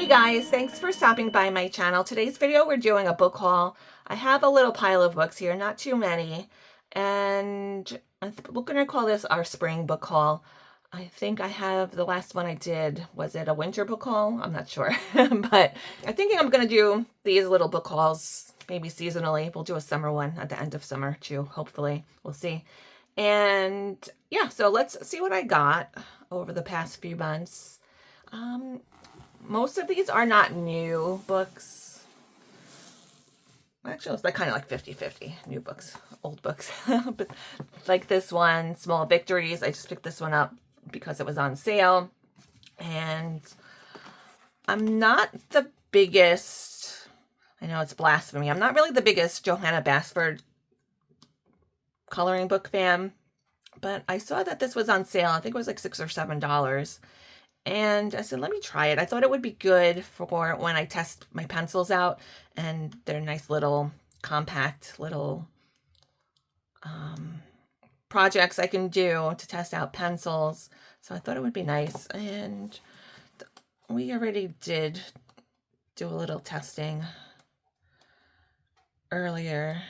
Hey guys, thanks for stopping by my channel. Today's video we're doing a book haul. I have a little pile of books here, not too many, and we're going to call this our spring book haul. I think I have, the last one I did, was it a winter book haul? I'm not sure, but I'm thinking I'm going to do these little book hauls maybe seasonally. We'll do a summer one at the end of summer too, hopefully. We'll see. And yeah, so let's see what I got over the past few months. Most of these are not new books. Actually, it's like kind of like 50-50. New books, old books. But like this one, Small Victories. I just picked this one up because it was on sale. And I'm not the biggest, I know it's blasphemy, I'm not really the biggest Johanna Basford coloring book fan. But I saw that this was on sale. I think it was like $6 or $7. And I said, let me try it. I thought it would be good for when I test my pencils out. And they're nice little compact little projects I can do to test out pencils. So I thought it would be nice. And we already did do a little testing earlier.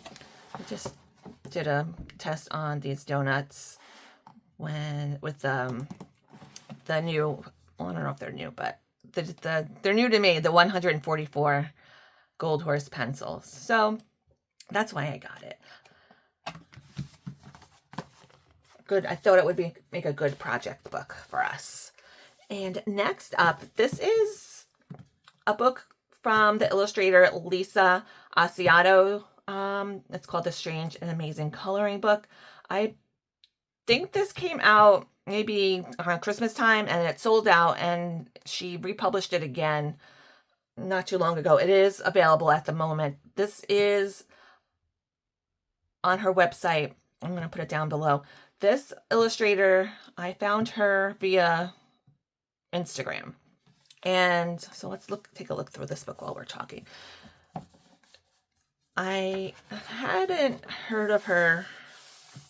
I just did a test on these donuts with the new, well, I don't know if they're new, but they're new to me, the 144 Gold Horse pencils. So that's why I got it. Good. I thought it would make a good project book for us. And next up, this is a book from the illustrator Lisa Aisato. It's called The Strange and Amazing Coloring Book. I think this came out maybe around Christmas time and it sold out, and she republished it again not too long ago. It is available at the moment. This is on her website. I'm going to put it down below. This illustrator, I found her via Instagram. And so let's take a look through this book while we're talking. I hadn't heard of her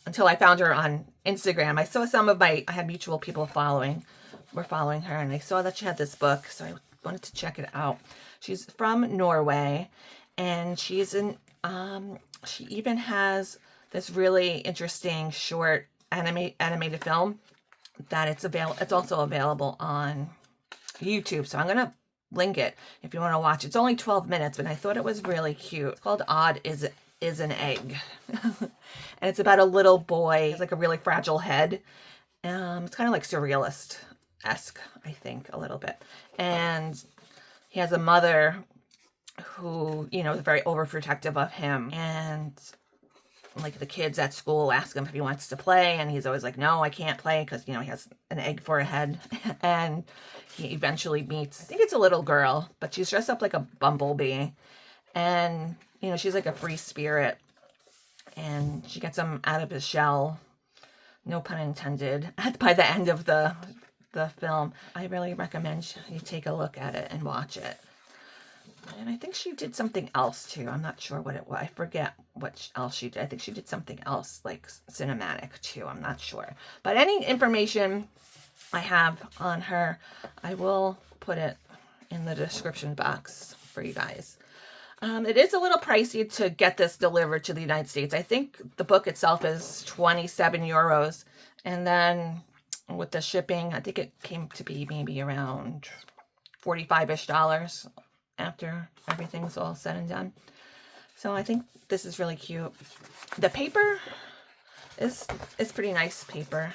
until I found her on Instagram. I saw I had mutual people were following her, and I saw that she had this book, so I wanted to check it out. She's from Norway, and she even has this really interesting short animated film that it's also available on YouTube. So I'm going to link it if you want to watch. It's only 12 minutes, but I thought it was really cute. It's called Odd is an Egg. And it's about a little boy. He's like a really fragile head. It's kind of like surrealist-esque, I think, a little bit. And he has a mother who, is very overprotective of him. And like the kids at school ask him if he wants to play, and he's always like, no, I can't play, because, he has an egg for a head. And he eventually meets, I think it's a little girl, but she's dressed up like a bumblebee. And, she's like a free spirit. And she gets him out of his shell, no pun intended, by the end of the film. I really recommend you take a look at it and watch it. And I think she did something else too. I'm not sure what it was. I forget what else she did. I think she did something else like cinematic too. I'm not sure. But any information I have on her, I will put it in the description box for you guys. It is a little pricey to get this delivered to the United States. I think the book itself is 27 euros. And then with the shipping, I think it came to be maybe around $45-ish after everything's all said and done. So I think this is really cute. The paper is pretty nice paper.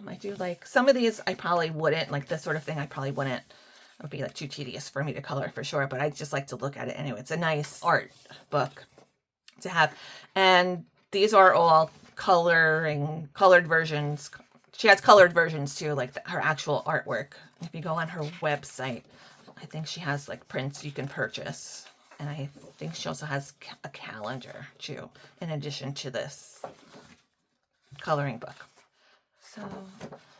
I do like some of these. I probably wouldn't, like this sort of thing, I probably wouldn't. It would be like too tedious for me to color for sure, but I just like to look at it anyway. It's a nice art book to have. And these are all colored versions. She has colored versions too, like her actual artwork. If you go on her website, I think she has like prints you can purchase. And I think she also has a calendar too, in addition to this coloring book. So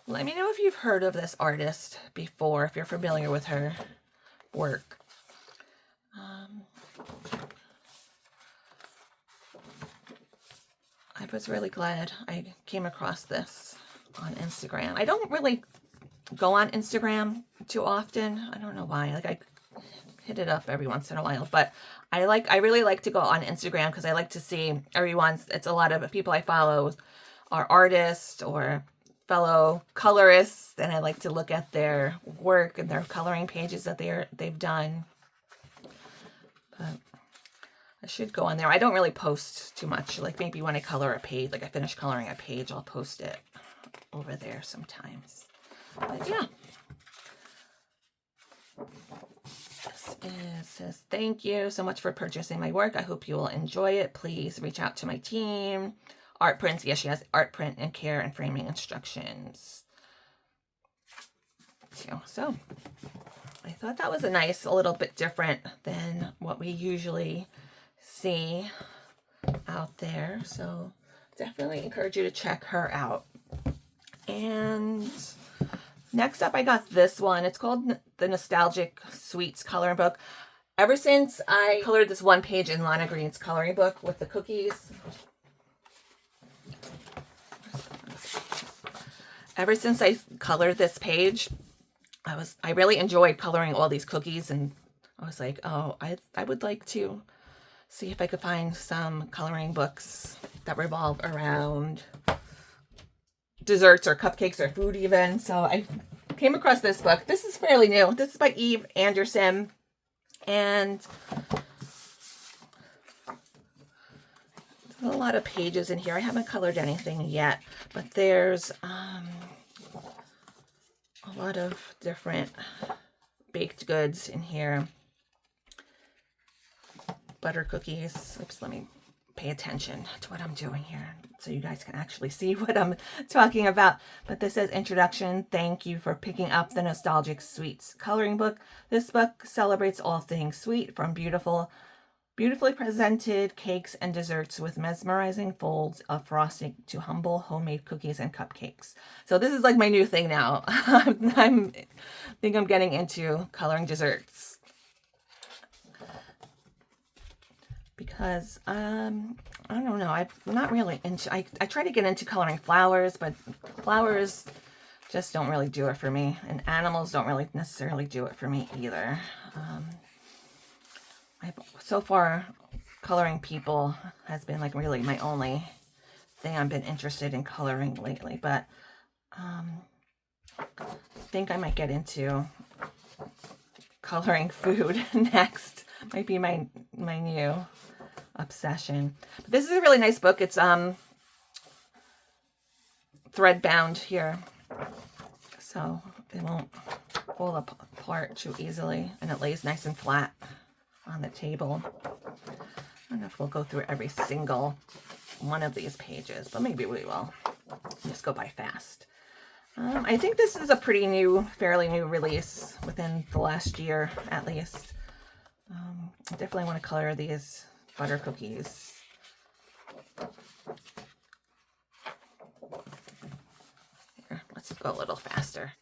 let me know if you've heard of this artist before, if you're familiar with her work. I was really glad I came across this on Instagram. I don't really go on Instagram too often. I don't know why. Like I hit it up every once in a while, but I really like to go on Instagram because I like to see everyone's, it's a lot of people I follow are artists or fellow colorists, and I like to look at their work and their coloring pages that they've done. But I should go on there. I don't really post too much. Like maybe when I color a page, like I finish coloring a page, I'll post it over there sometimes. But yeah. It says, thank you so much for purchasing my work. I hope you will enjoy it. Please reach out to my team. Art prints. Yes, she has art print and care and framing instructions. So I thought that was a little bit different than what we usually see out there. So definitely encourage you to check her out. And next up, I got this one. It's called the Nostalgic Sweets Coloring Book. Ever since I colored this one page in Lana Green's coloring book with the cookies, ever since I colored this page, I really enjoyed coloring all these cookies, and I was like, oh, I would like to see if I could find some coloring books that revolve around desserts or cupcakes or food even. So I came across this book. This is fairly new. This is by Eve Anderson, and there's a lot of pages in here. I haven't colored anything yet, but there's a lot of different baked goods in here. Butter cookies. Oops, let me pay attention to what I'm doing here so you guys can actually see what I'm talking about. But this says, introduction. Thank you for picking up the Nostalgic Sweets coloring book. This book celebrates all things sweet, from beautifully presented cakes and desserts with mesmerizing folds of frosting to humble homemade cookies and cupcakes. So this is like my new thing now. I think I'm getting into coloring desserts. Because, I don't know, I'm not really into, I try to get into coloring flowers, but flowers just don't really do it for me. And animals don't really necessarily do it for me either. So far, coloring people has been like really my only thing I've been interested in coloring lately. But I think I might get into coloring food next. Might be my new obsession. But this is a really nice book. It's thread bound here, so it won't fall apart too easily, and it lays nice and flat on the table. I don't know if we'll go through every single one of these pages, but maybe we will. Just go by fast. I think this is a pretty new, fairly new release within the last year at least. I definitely want to color these butter cookies. Here, let's go a little faster.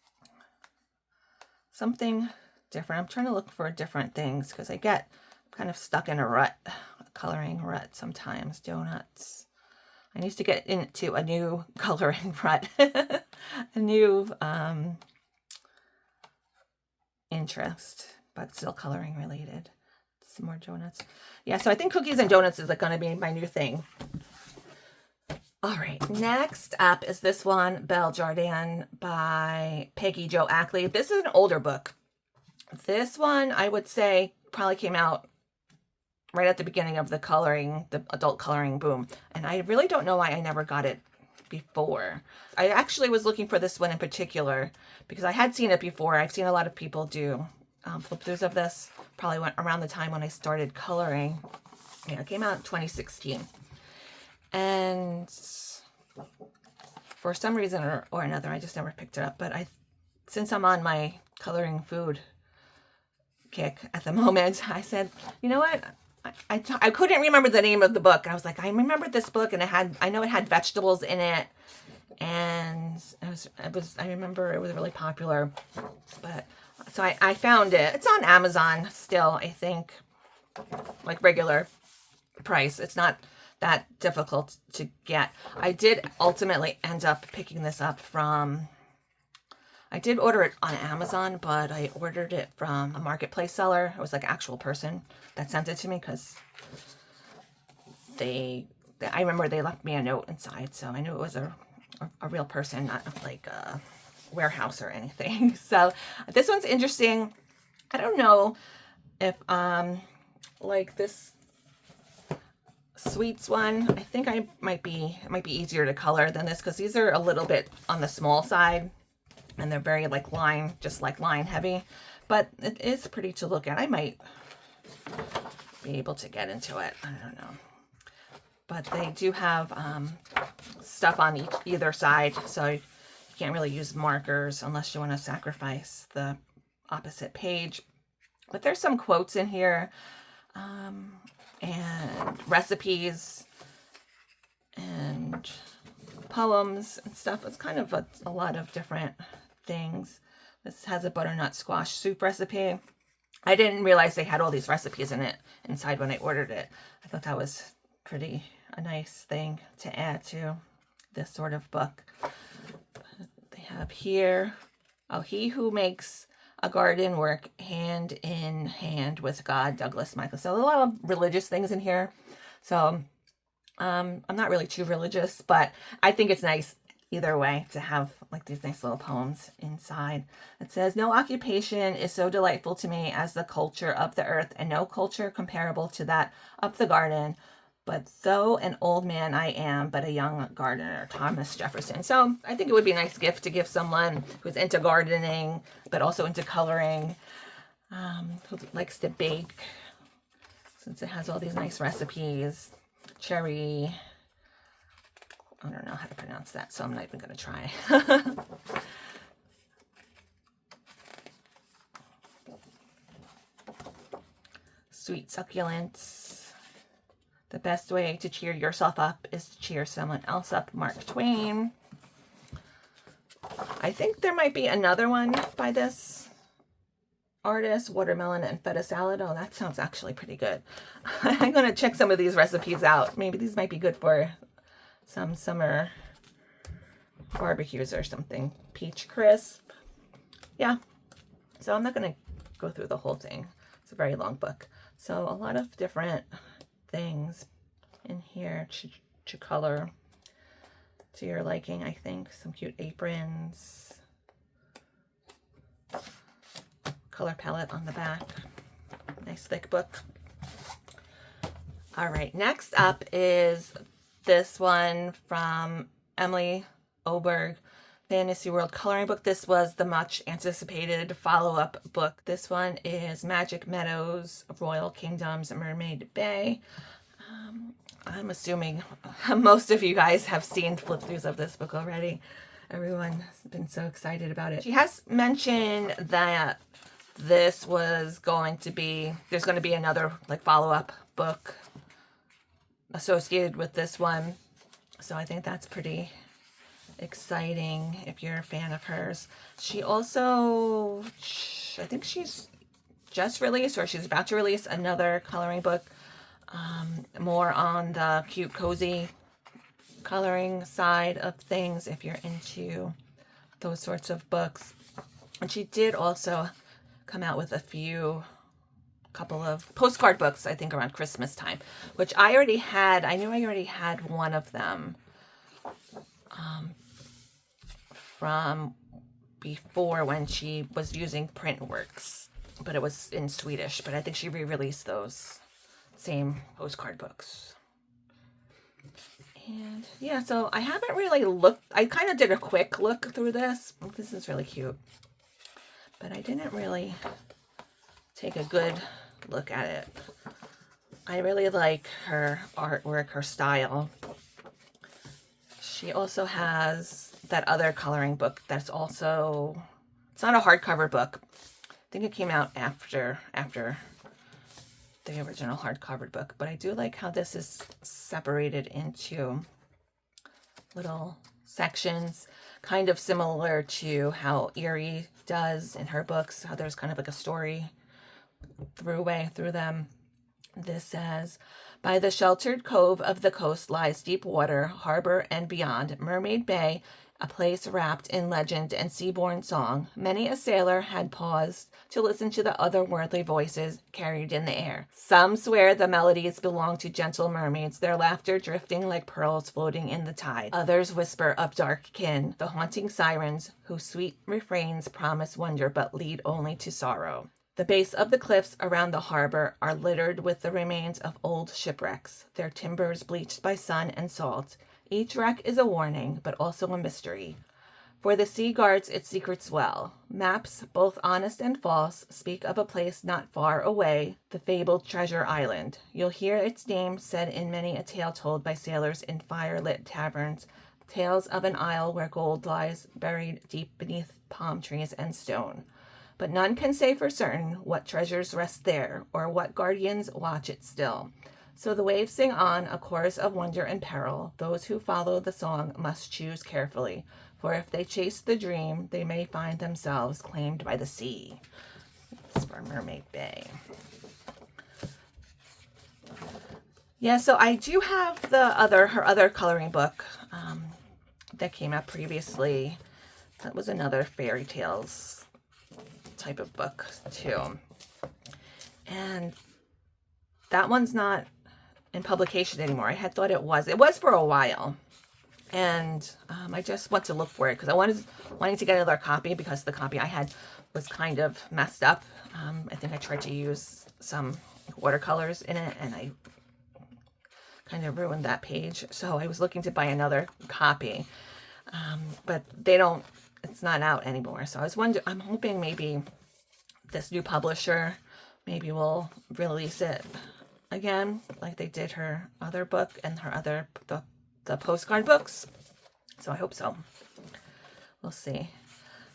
Something different. I'm trying to look for different things because I get kind of stuck in a rut, a coloring rut sometimes. Donuts. I need to get into a new coloring rut, a new interest, but still coloring related. Some more donuts. Yeah, so I think cookies and donuts is like going to be my new thing. All right, next up is this one, Belle Jardin by Peggy Jo Ackley. This is an older book. This one, I would say, probably came out right at the beginning of the adult coloring boom. And I really don't know why I never got it before. I actually was looking for this one in particular because I had seen it before. I've seen a lot of people do flip-throughs of this. Probably went around the time when I started coloring. Yeah, it came out in 2016. And for some reason or another, I just never picked it up. But since I'm on my coloring food kick at the moment, I said, you know what? I couldn't remember the name of the book. I was like, I remembered this book, and I know it had vegetables in it, and I remember it was really popular. But so I found it. It's on Amazon still, I think, like regular price. It's not that difficult to get. I did ultimately end up picking this up from, I did order it on Amazon, but I ordered it from a marketplace seller. It was like an actual person that sent it to me because I remember they left me a note inside, so I knew it was a real person, not like a warehouse or anything. So this one's interesting. I don't know if like this sweets one, I think it might be easier to color than this, because these are a little bit on the small side and they're very like line heavy, but it is pretty to look at. I might be able to get into it, I don't know. But they do have stuff on either side, so you can't really use markers unless you want to sacrifice the opposite page. But there's some quotes in here, and recipes and poems and stuff. It's kind of a lot of different things. This has a butternut squash soup recipe. I didn't realize they had all these recipes in it inside when I ordered it. I thought that was a nice thing to add to this sort of book. They have here, he who makes a garden work hand in hand with God, Douglas Michael. So a lot of religious things in here. So I'm not really too religious, but I think it's nice either way to have like these nice little poems inside. It says, no occupation is so delightful to me as the culture of the earth, and no culture comparable to that of the garden. But though an old man I am, but a young gardener, Thomas Jefferson. So I think it would be a nice gift to give someone who's into gardening, but also into coloring, who likes to bake, since it has all these nice recipes. Cherry, I don't know how to pronounce that, so I'm not even going to try. Sweet succulents. The best way to cheer yourself up is to cheer someone else up, Mark Twain. I think there might be another one by this artist, watermelon and feta salad. Oh, that sounds actually pretty good. I'm going to check some of these recipes out. Maybe these might be good for some summer barbecues or something. Peach crisp. Yeah. So I'm not going to go through the whole thing. It's a very long book. So a lot of different things in here to color to your liking, I think. Some cute aprons. Color palette on the back. Nice thick book. All right, next up is this one from Emily Oberg, Fantasy World Coloring Book. This was the much anticipated follow-up book. This one is Magic Meadows, Royal Kingdoms, Mermaid Bay. I'm assuming most of you guys have seen flip-throughs of this book already. Everyone's been so excited about it. She has mentioned that this was going to be, there's going to be another like follow-up book associated with this one. So I think that's pretty exciting if you're a fan of hers. She also, I think she's just released, or she's about to release, another coloring book, more on the cute, cozy coloring side of things if you're into those sorts of books. And she did also come out with a couple of postcard books, I think around Christmas time, which I already had. I knew I already had one of them from before when she was using Printworks, but it was in Swedish. But I think she re-released those same postcard books. And yeah, so I haven't really looked. I kind of did a quick look through this. This is really cute, but I didn't really take a good look at it. I really like her artwork, her style. She also has that other coloring book that's also, it's not a hardcover book. I think it came out after the original hardcover book, but I do like how this is separated into little sections, kind of similar to how Erie does in her books, how there's kind of like a story through them. This says, by the sheltered cove of the coast lies deep water, harbor, and beyond, Mermaid Bay, a place wrapped in legend and seaborne song, many a sailor had paused to listen to the otherworldly voices carried in the air. Some swear the melodies belong to gentle mermaids, their laughter drifting like pearls floating in the tide. Others whisper of dark kin, the haunting sirens, whose sweet refrains promise wonder but lead only to sorrow. The base of the cliffs around the harbor are littered with the remains of old shipwrecks, their timbers bleached by sun and salt. Each wreck is a warning, but also a mystery. For the sea guards its secrets well. Maps, both honest and false, speak of a place not far away, the fabled Treasure Island. You'll hear its name said in many a tale told by sailors in fire-lit taverns, tales of an isle where gold lies buried deep beneath palm trees and stone. But none can say for certain what treasures rest there, or what guardians watch it still. So the waves sing on, a chorus of wonder and peril. Those who follow the song must choose carefully, for if they chase the dream, they may find themselves claimed by the sea. It's for Mermaid Bay. Yeah, so I do have her other coloring book that came out previously. That was another fairy tales type of book too. And that one's not in publication anymore. I had thought it was. It was for a while. And I just went to look for it because I wanting to get another copy because the copy I had was kind of messed up. I think I tried to use some watercolors in it and I kind of ruined that page. So I was looking to buy another copy. But it's not out anymore. So I'm hoping maybe this new publisher maybe will release it again, like they did her other book and the postcard books. So I hope so. We'll see.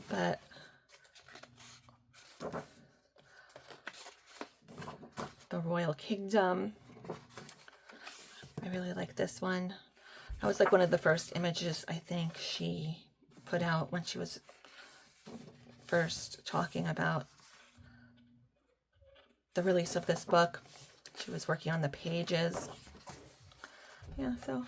But the Royal Kingdom, I really like this one. That was like one of the first images I think she put out when she was first talking about the release of this book. She was working on the pages. Yeah, so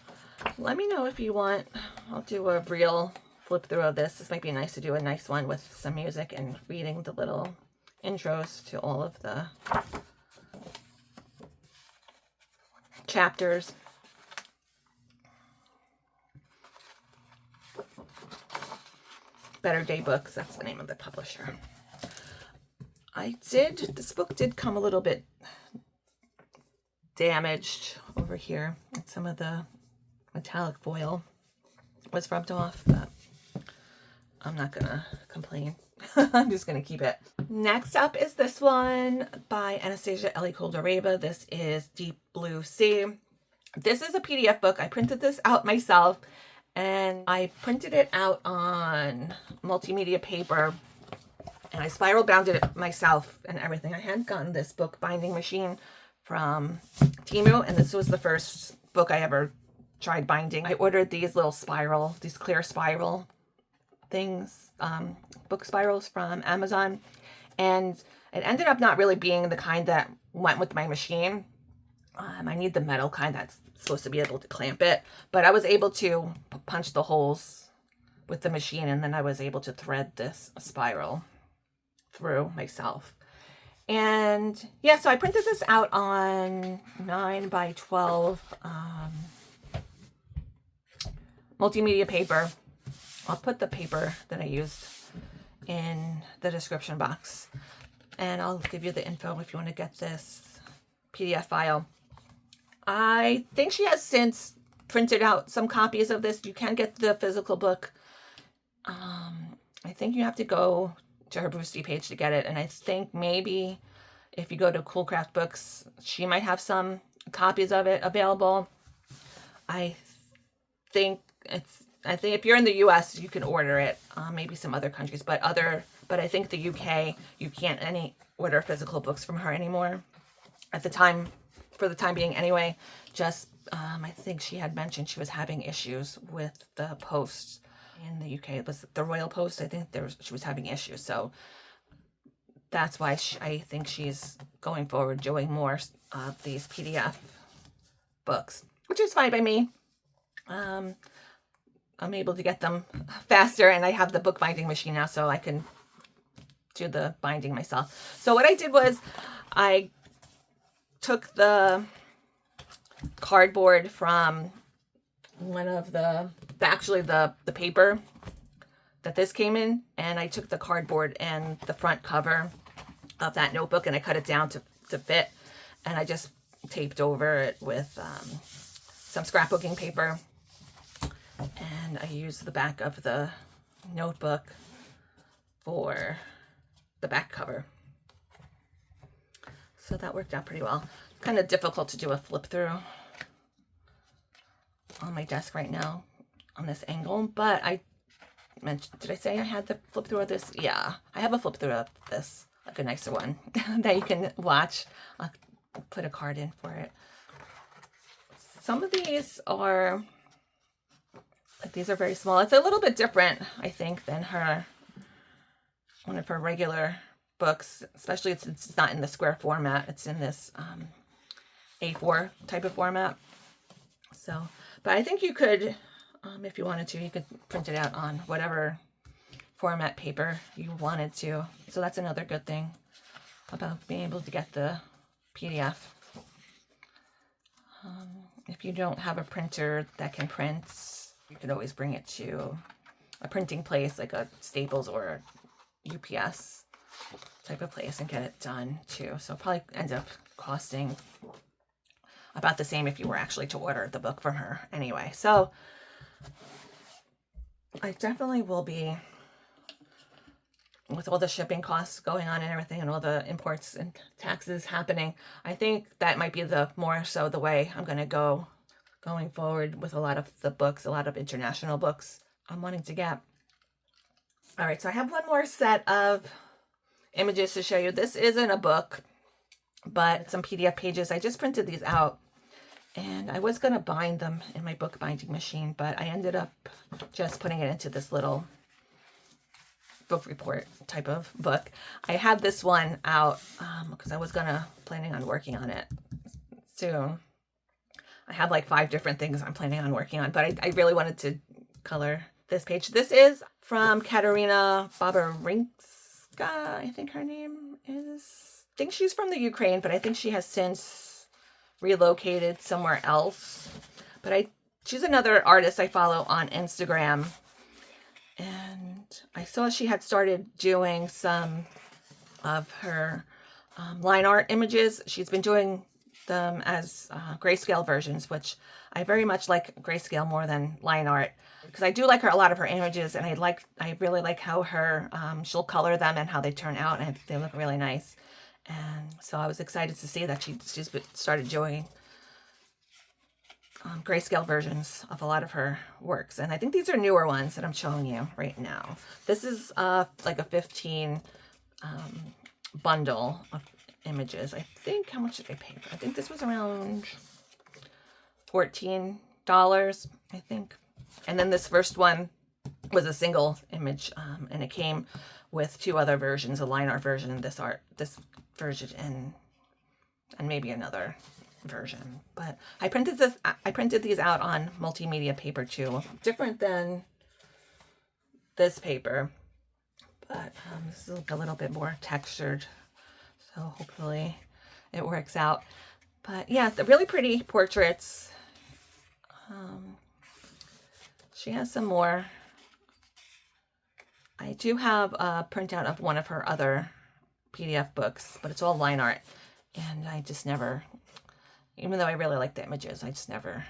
let me know if you want. I'll do a real flip through of this. This might be nice to do a nice one with some music and reading the little intros to all of the chapters. Better Day Books, that's the name of the publisher. This book did come a little bit damaged over here. And some of the metallic foil was rubbed off, but I'm not gonna complain. I'm just gonna keep it. Next up is this one by Anastasia Eli Koldareva. This is Deep Blue Sea. This is a PDF book. I printed this out myself and I printed it out on multimedia paper and I spiral bound it myself and everything. I had gotten this book binding machine from Temu, and this was the first book I ever tried binding. I ordered these clear spiral things, book spirals from Amazon, and it ended up not really being the kind that went with my machine. I need the metal kind that's supposed to be able to clamp it, but I was able to punch the holes with the machine, and then I was able to thread this spiral through myself. And yeah, so I printed this out on 9x12 multimedia paper. I'll put the paper that I used in the description box, and I'll give you the info if you want to get this PDF file. I think she has since printed out some copies of this. You can get the physical book. I think you have to go to her Boosty page to get it, and I think maybe if you go to Cool Craft Books, she might have some copies of it available. I think if you're in the US, you can order it. Maybe some other countries, but I think the UK, you can't order physical books from her anymore. For the time being anyway. Just I think she had mentioned she was having issues with the post in the UK. It was the Royal Post. I think she was having issues, so that's why I think she's going forward doing more of these PDF books, which is fine by me. I'm able to get them faster, and I have the bookbinding machine now, so I can do the binding myself. So what I did was I took the cardboard from one of actually the paper that this came in, and I took the cardboard and the front cover of that notebook and I cut it down to fit, and I just taped over it with some scrapbooking paper, and I used the back of the notebook for the back cover. So that worked out pretty well. Kind of difficult to do a flip through on my desk right now on this angle, but I mentioned, did I say I had the flip through of this? Yeah, I have a flip through of this, like a nicer one that you can watch. I'll put a card in for it. Some of these are, like, these are very small. It's a little bit different, I think, than one of her regular books, especially since it's not in the square format. It's in this A4 type of format. So, but I think you could, if you wanted to, you could print it out on whatever format paper you wanted to. So that's another good thing about being able to get the PDF. If you don't have a printer that can print, you could always bring it to a printing place like a Staples or UPS type of place and get it done too. So it'll probably end up costing about the same if you were actually to order the book from her anyway. So I definitely will be, with all the shipping costs going on and everything and all the imports and taxes happening, I think that might be the more so the way I'm going to go going forward with a lot of the books, a lot of international books I'm wanting to get. All right, so I have one more set of images to show you. This isn't a book, but some PDF pages. I just printed these out, and I was going to bind them in my book binding machine, but I ended up just putting it into this little book report type of book. I had this one out because I was planning on working on it soon. I have like 5 different things I'm planning on working on, but I really wanted to color this page. This is from Katarina Babarinka, I think her name is. I think she's from the Ukraine, but I think she has since relocated somewhere else. But she's another artist I follow on Instagram, and I saw she had started doing some of her line art images. She's been doing them as grayscale versions, which I very much like grayscale more than line art, because I do like a lot of her images, and I really like how she'll color them and how they turn out, and they look really nice. And so I was excited to see that she's started doing grayscale versions of a lot of her works. And I think these are newer ones that I'm showing you right now. This is like a 15 bundle of images. I think, how much did I pay for? I think this was around $14, I think. And then this first one was a single image, and it came with 2 other versions, a line art version, this version, and maybe another version. But I printed these out on multimedia paper too, different than this paper, but this is like a little bit more textured, so hopefully it works out. But yeah, the really pretty portraits. She has some more. I do have a printout of one of her other PDF books, but it's all line art, and I just never, even though I really like the images, I just never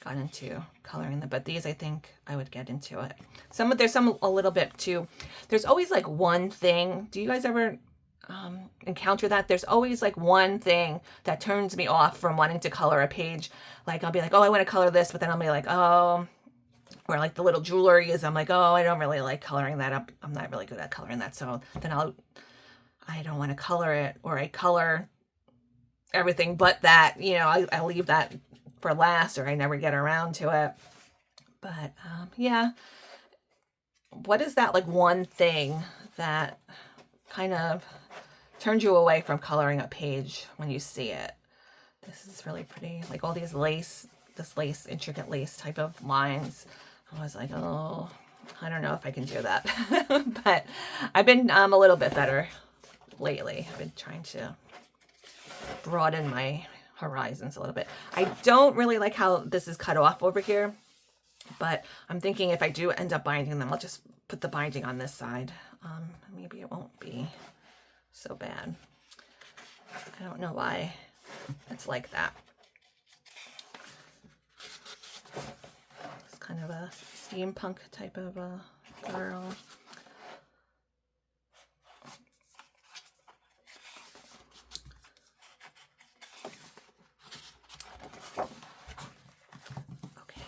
got into coloring them. But these, I think I would get into it. There's some a little bit too. There's always like one thing. Do you guys ever encounter that? There's always like one thing that turns me off from wanting to color a page. Like I'll be like, oh, I want to color this, but then I'll be like, oh, or like the little jewelry is, I'm like, oh, I don't really like coloring that up. I'm not really good at coloring that. So then I don't want to color it, or I color everything but that, I leave that for last, or I never get around to it. But yeah, what is that like one thing that kind of turns you away from coloring a page when you see it? This is really pretty, like all these intricate lace type of lines. I was like, oh, I don't know if I can do that. But I've been a little bit better lately. I've been trying to broaden my horizons a little bit. I don't really like how this is cut off over here, but I'm thinking if I do end up binding them, I'll just put the binding on this side. Maybe it won't be so bad. I don't know why it's like that. It's kind of a steampunk type of a girl. Okay.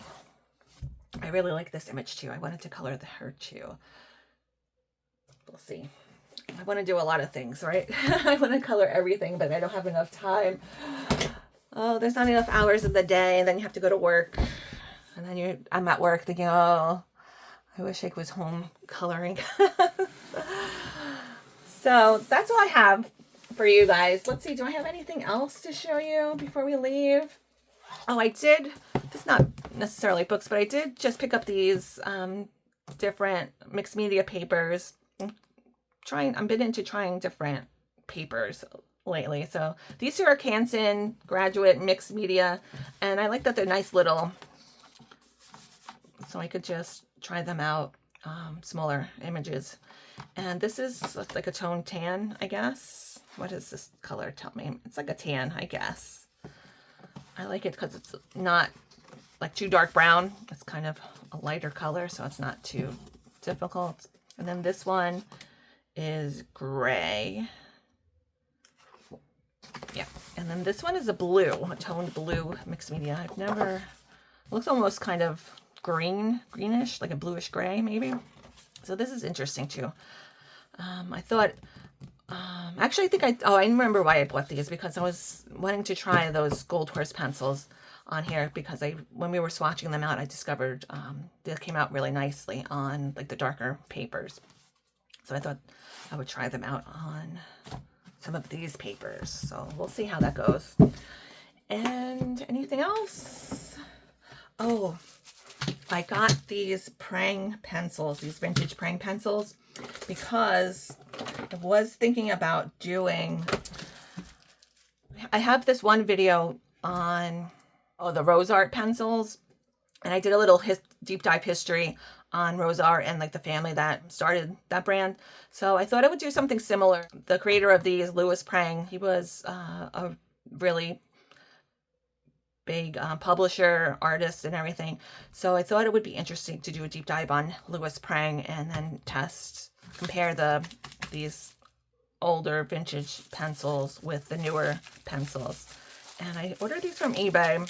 I really like this image too. I wanted to color her too. We'll see. I want to do a lot of things, right? I want to color everything, but I don't have enough time. Oh, there's not enough hours in the day, and then you have to go to work. And then I'm at work thinking, oh, I wish I was home coloring. So that's all I have for you guys. Let's see, do I have anything else to show you before we leave? Oh, I did. This is not necessarily books, but I did just pick up these different mixed media papers. I've been into trying different papers lately. So these are Canson graduate mixed media, and I like that they're nice little, so I could just try them out, smaller images. And this is like a tone tan, I guess. What does this color tell me? It's like a tan, I guess. I like it because it's not like too dark brown. It's kind of a lighter color, so it's not too difficult. And then this one is gray. Yeah, and then this one is a blue, a toned blue mixed media. I've never, it looks almost kind of greenish, like a bluish gray maybe. So this is interesting too. I thought, actually I remember why I bought these, because I was wanting to try those Gold Horse pencils on here, because when we were swatching them out, I discovered they came out really nicely on like the darker papers. So I thought I would try them out on some of these papers. So we'll see how that goes. And anything else? Oh, I got these Prang pencils, these vintage Prang pencils, because I was thinking about doing, I have this one video on the Rose Art pencils, and I did a little deep dive history on Rose Art and like the family that started that brand. So I thought I would do something similar. The creator of these, Louis Prang, he was a really big publisher, artist, and everything. So I thought it would be interesting to do a deep dive on Louis Prang and then compare these older vintage pencils with the newer pencils. And I ordered these from eBay.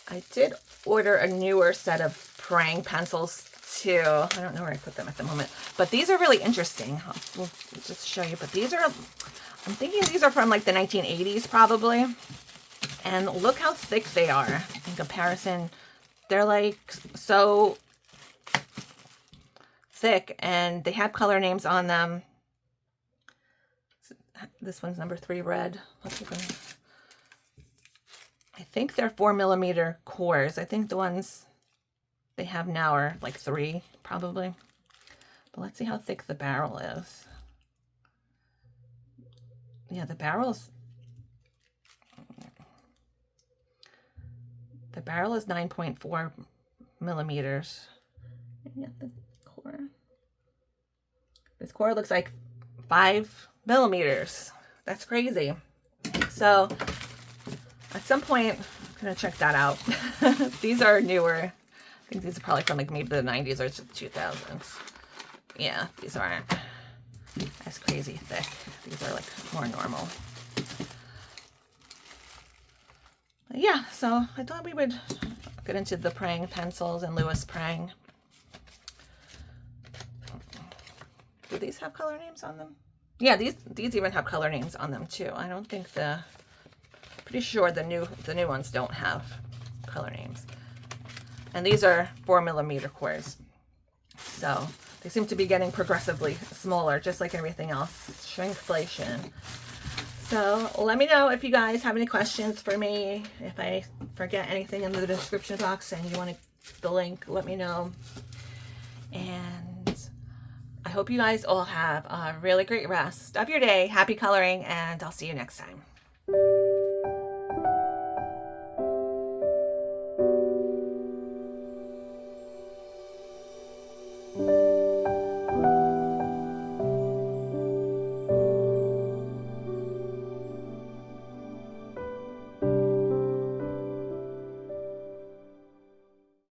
I did order a newer set of Prang pencils too. I don't know where I put them at the moment, but these are really interesting. We'll just show you. But these are, I'm thinking these are from like the 1980s probably. And look how thick they are in comparison. They're like so thick, and they have color names on them. This one's number 3 red. I think they're 4mm cores. I think the ones they have now are like 3 probably. But let's see how thick the barrel is. Yeah, the barrel is 9.4 millimeters. Yeah, the core. This core looks like 5 millimeters. That's crazy. So at some point, I'm gonna check that out. These are newer. I think these are probably from like maybe the 90s or 2000s. Yeah, these aren't as crazy thick. These are like more normal. But yeah, so I thought we would get into the Prang pencils and Louis Prang. Do these have color names on them? Yeah, these even have color names on them too. I don't think pretty sure the new ones don't have color names. And these are 4mm cores. So they seem to be getting progressively smaller, just like everything else. Shrinkflation. So let me know if you guys have any questions for me. If I forget anything in the description box and you want to the link, let me know. And I hope you guys all have a really great rest of your day. Happy coloring, and I'll see you next time.